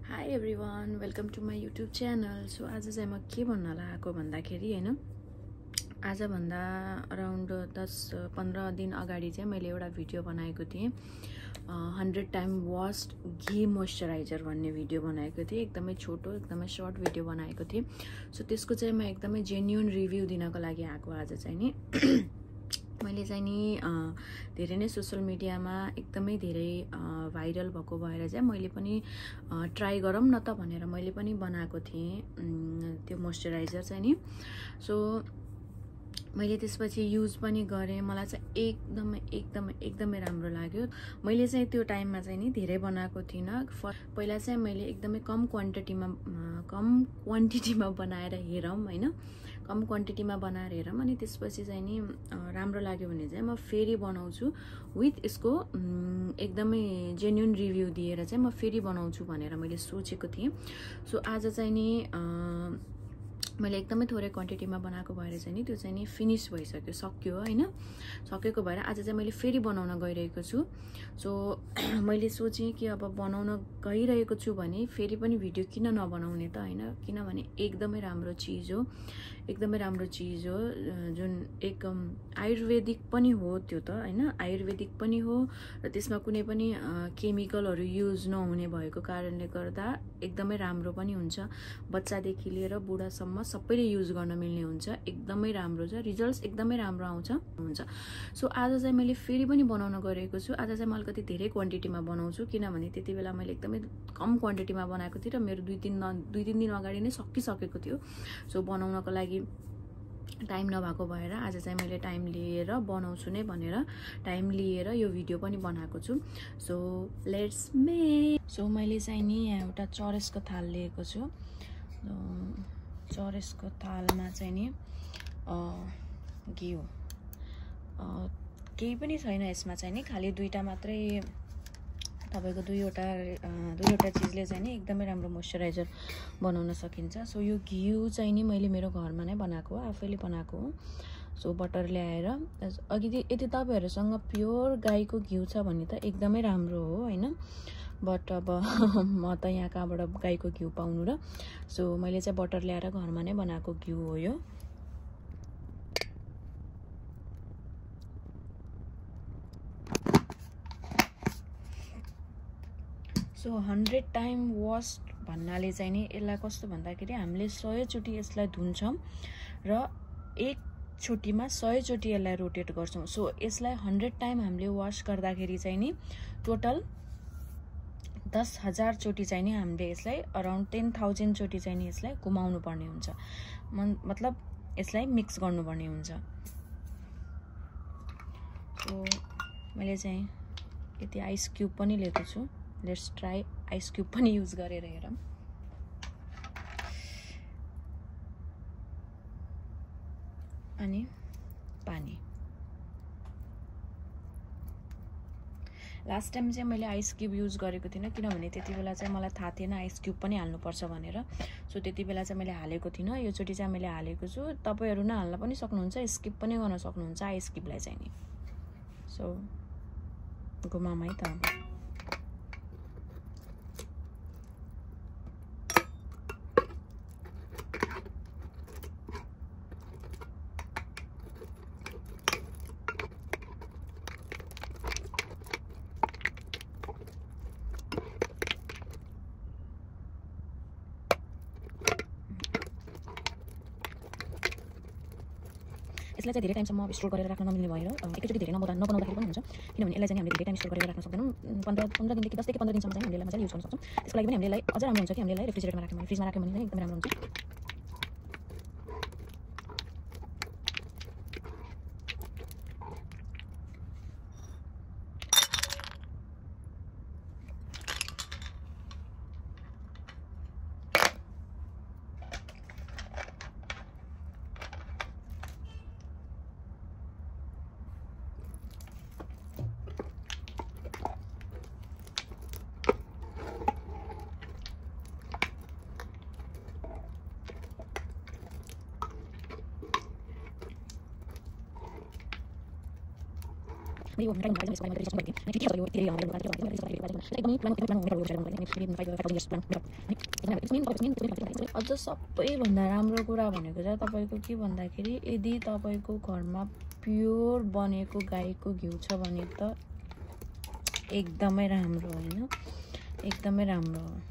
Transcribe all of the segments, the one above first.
Hi everyone, welcome to my YouTube channel. So आज चाहिँ म के भन्नलाई आएको भन्दाखेरि हैन आज भन्दा अराउन्ड 10-15 दिन अगाडि चाहिँ मैले एउटा भिडियो बनाएको थिएँ 100 टाइम वास्ड घी मोइस्चराइजर भन्ने भिडियो बनाएको थिएँ। एकदमै छोटो एकदमै सर्ट भिडियो बनाएको थिएँ। सो त्यसको चाहिँ म एकदमै जेन्युन रिभ्यू दिनको लागि आएको आज चाहिँ नि मैले चाहिँ नि धेरै नै सोशल मिडियामा एकदमै धेरै भाइरल भएको भएर चाहिँ मैले पनि ट्राई गरौँ न त भनेर मैले पनि बनाएको थिएँ त्यो मोइस्चराइजर चाहिँ नि। सो मैले त्यसपछि युज पनि गरेँ। मलाई चाहिँ एकदमै राम्रो लाग्यो। मैले चाहिँ त्यो टाइममा चाहिँ नि धेरै बनाएको थिइनँ। पहिला चाहिँ मैले एकदमै कम क्वान्टिटीमा बनाएर हेरौँ हैन, कम क्वान्टिटीमा बनाएर हेरौँ अनि त्यसपछि चाहिँ नि राम्रो लाग्यो भने चाहिँ म फेरि बनाउँछु विथ यसको एकदमै जेन्युन रिभ्यू दिएर चाहिँ म फेरि बनाउँछु भनेर मैले सोचेको थिएँ। सो आज चाहिँ नि मैले एकदमै थोरै क्वान्टिटीमा बनाएको भएर चाहिँ नि त्यो चाहिँ नि फिनिश भइसक्यो, सक्यो हैन। सकेको भएर आज चाहिँ मैले फेरि बनाउन गइरहेको छु। सो मैले सोचेँ कि अब बनाउन गइरहेको छु भने फेरि पनि भिडियो किन नबनाउने त हैन, किनभने एकदमै राम्रो चीज हो, एकदमै राम्रो चीज हो जुन एक आयुर्वेदिक पनि हो त्यो त हैन, आयुर्वेदिक पनि हो र त्यसमा कुनै पनि केमिकलहरु युज नहुने भएको कारणले गर्दा एकदमै राम्रो पनि हुन्छ। बच्चादेखि लिएर बुढासम्म सबैले युज गर्न मिल्ने हुन्छ। एकदमै राम्रो छ, रिजल्ट्स एकदमै राम्रो हुन्छ। सो आज चाहिँ मैले फेरि पनि बनाउन गइरहेको छु। आज चाहिँ म अलिकति धेरै क्वान्टिटीमा बनाउँछु किनभने त्यति बेला मैले एकदमै कम क्वान्टिटीमा बनाएको थिएँ र मेरो 2-3 दिन अगाडि नै सकिसकेको थियो। सो बनाउनको लागि टाइम नभएको भएर आज चाहिँ मैले टाइम लिएर बनाउँछु नै भनेर टाइम लिएर यो भिडियो पनि बनाएको छु। So let's make. सो मैले चाहिँ नि यहाँ एउटा चरसको थाल लिएको छु। चरसको थालमा चाहिँ नि घिउ केही पनि छैन यसमा चाहिँ नि, खाली दुईटा मात्रै तपाईको दुईवटा चीजले चाहिँ नि एकदमै राम्रो मोइस्चराइजर बनाउन सकिन्छ। सो यो घिउ चाहिँ नि मैले मेरो घरमा नै बनाएको हो, आफैले बनाएको हो। सो बटर ल्याएर अघि यदि तपाईहरुसँग प्योर गाईको घिउ छ भने त एकदमै राम्रो हो हैन, बट अब म त यहाँ कहाँबाट गाईको घिउ पाउनु र। सो मैले चाहिँ बटर ल्याएर घरमा नै बनाएको घिउ हो यो। सो 100 टाइम वास्ड भन्नाले चाहिँ नि यसलाई कस्तो भन्दाखेरि हामीले 100 चोटी यसलाई धुन्छौं र एक चोटीमा 100 चोटी यसलाई रोटेट गर्छौं। सो यसलाई 100 टाइम हामीले वाश गर्दाखेरि चाहिँ नि टोटल 10,000 चोटी चाहिँ नि हामीले यसलाई अराउन्ड 10,000 चोटी चाहिँ नि यसलाई घुमाउनु पर्ने हुन्छ, मतलब यसलाई मिक्स गर्नुपर्ने हुन्छ। सो मैले चाहिँ यति आइस क्यूब पनि लिएको छु। लेट्स ट्राई आइस क्यूब पनि युज गरेर हेरौँ। अनि पानी। लास्ट टाइम चाहिँ मैले आइस क्यूब युज गरेको थिइनँ किनभने त्यति बेला चाहिँ मलाई थाहा थिएन आइस क्यूब पनि हाल्नुपर्छ भनेर। सो त्यति बेला चाहिँ मैले हालेको थिइनँ। यो चोटी चाहिँ मैले हालेको छु। तपाईहरु नहाल्न पनि सक्नुहुन्छ, स्किप पनि गर्न सक्नुहुन्छ आइस क्यूबलाई चाहिँ नि। सो घुमाम है त। यसलाई चाहिँ धेरै टाइमसम्म स्टोर गरेर राख्न नमिल्ने भएर एकैचोटी धेरै नबनाउँदाखेरि पनि हुन्छ, किनभने यसलाई चाहिँ हामीले धेरै टाइम स्टोर गरेर राख्न सक्दैनौँ। 15 दिनदेखि 10 देखि 15 दिनसम्म चाहिँ हामीले यसलाई मजाले युज गर्न सक्छौँ। त्यसको लागि पनि हामीले अझ राम्रो हुन्छ कि हामीले यसलाई रेफ्रिजरेटरमा राख्यौँ भने, फ्रिजमा राख्यौँ भने एकदमै राम्रो हुन्छ। अझ सबैभन्दा राम्रो कुरा भनेको चाहिँ तपाईँको के भन्दाखेरि यदि तपाईँको घरमा प्योर बनेको गाईको घिउ छ भने त एकदमै राम्रो होइन, एकदमै राम्रो हो।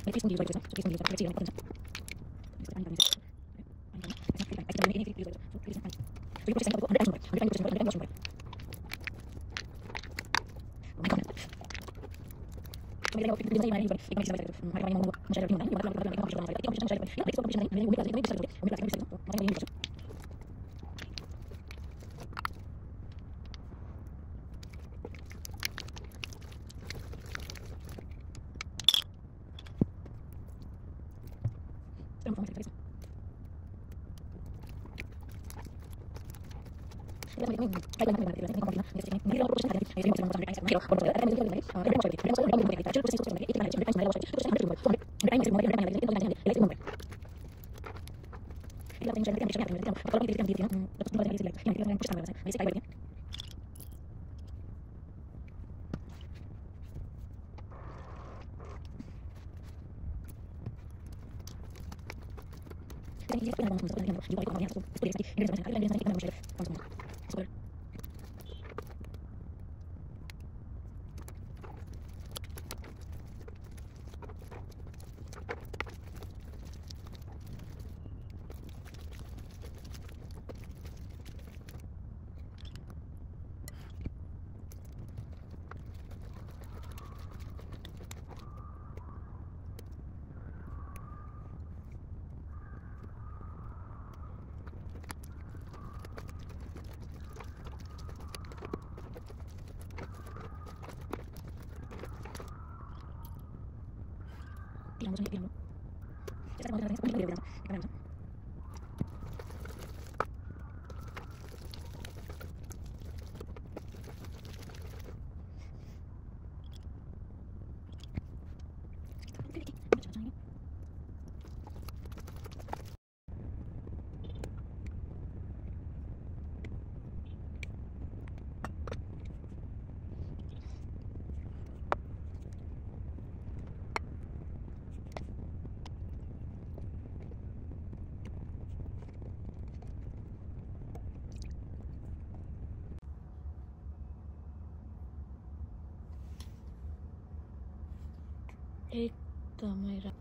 एकदमै राम्रो।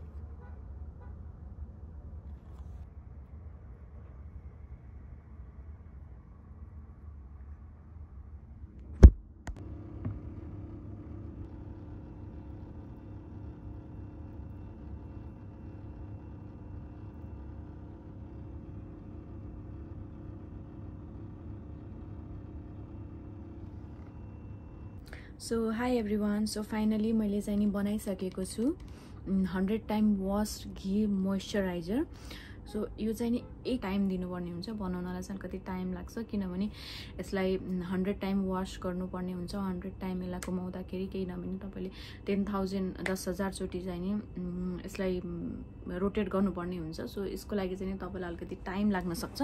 So high everyone, so finally मैले चाहिँ नि बनाइसकेको छु 100 टाइम वाश घी मोइस्चराइजर। सो यो चाहिँ नि एक टाइम दिनुपर्ने हुन्छ, बनाउनलाई चाहिँ कति टाइम लाग्छ किनभने यसलाई 100 टाइम वाश गर्नुपर्ने हुन्छ। 100 टाइम यसलाई घुमाउँदाखेरि केही नभने तपाईँले 10,000 चोटि चाहिँ नि यसलाई रोटेट गर्नुपर्ने हुन्छ। सो यसको लागि चाहिँ नि तपाईँलाई अलिकति टाइम लाग्न सक्छ।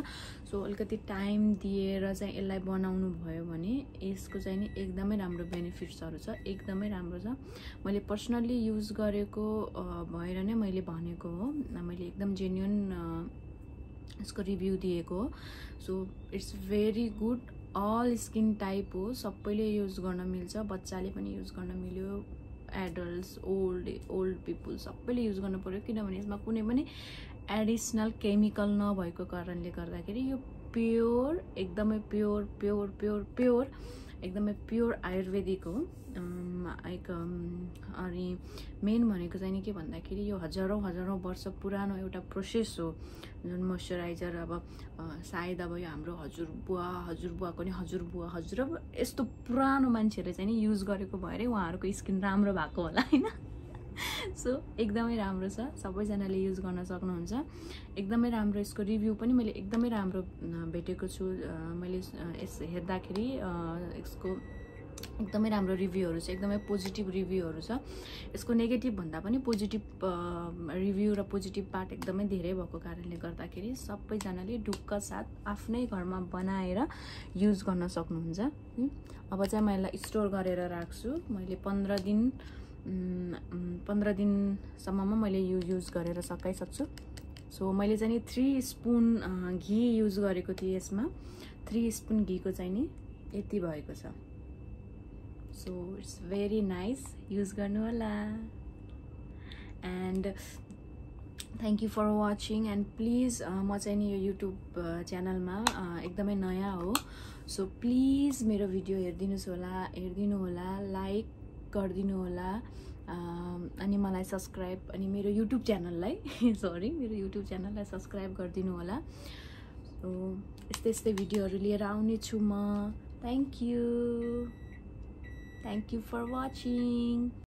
सो अलिकति टाइम दिएर चाहिँ यसलाई बनाउनु भयो भने यसको चाहिँ नि एकदमै राम्रो बेनिफिट्सहरू छ, एकदमै राम्रो छ। मैले पर्सनल्ली युज गरेको भएर नै मैले भनेको हो, मैले एकदम जेन्युन यसको रिभ्यू दिएको हो। So it's very good, all skin type हो, सबैले युज गर्न मिल्छ, बच्चाले पनि युज गर्न मिल्यो, एडल्ट्स, ओल्ड पिपुल सबैले युज गर्नु पर्यो किनभने यसमा कुनै पनि एडिसनल केमिकल नभएको कारणले गर्दाखेरि यो प्योर, एकदमै प्योर एकदमै प्योर आयुर्वेदिक हो। अनि मेन भनेको चाहिँ नि के भन्दाखेरि यो हजारौँ वर्ष पुरानो एउटा प्रोसेस हो जुन मोइस्चराइजर। अब सायद अब यो हाम्रो हजुरबुवाको नि हजुर यस्तो पुरानो मान्छेहरूले चाहिँ नि युज गरेको भएरै उहाँहरूको स्किन राम्रो भएको होला हैन। सो एकदमै राम्रो छ, सबैजनाले युज गर्न सक्नुहुन्छ, एकदमै राम्रो। यसको रिभ्यू पनि मैले एकदमै राम्रो भेटेको छु। मैले यस हेर्दाखेरि यसको एकदमै राम्रो रिभ्यूहरू छ, एकदमै पोजिटिभ रिभ्यूहरू छ। यसको नेगेटिभ भन्दा पनि पोजिटिभ रिभ्यू र पोजिटिभ पार्ट एकदमै धेरै भएको कारणले गर्दाखेरि सबैजनाले ढुक्क साथ आफ्नै घरमा बनाएर युज गर्न सक्नुहुन्छ। अब चाहिँ म यसलाई स्टोर गरेर राख्छु। मैले 15 दिनसम्ममा मैले यो युज गरेर सकाइसक्छु। सो मैले चाहिँ नि 3 स्पुन घी युज गरेको थिएँ यसमा। 3 स्पुन घीको चाहिँ नि यति भएको छ। So it's very nice, use गर्नु होला। And thank you for watching. And please म चाहिँ नि यो युट्युब च्यानलमा एकदमै नयाँ हो। सो प्लिज मेरो भिडियो हेरिदिनु होला, लाइक गरिदिनु होला, अनि मलाई सब्सक्राइब, अनि मेरो युट्युब च्यानललाई मेरो युट्युब च्यानललाई सब्सक्राइब गरिदिनु होला। सो यस्तै भिडियोहरू लिएर आउने छु म। Thank you for watching.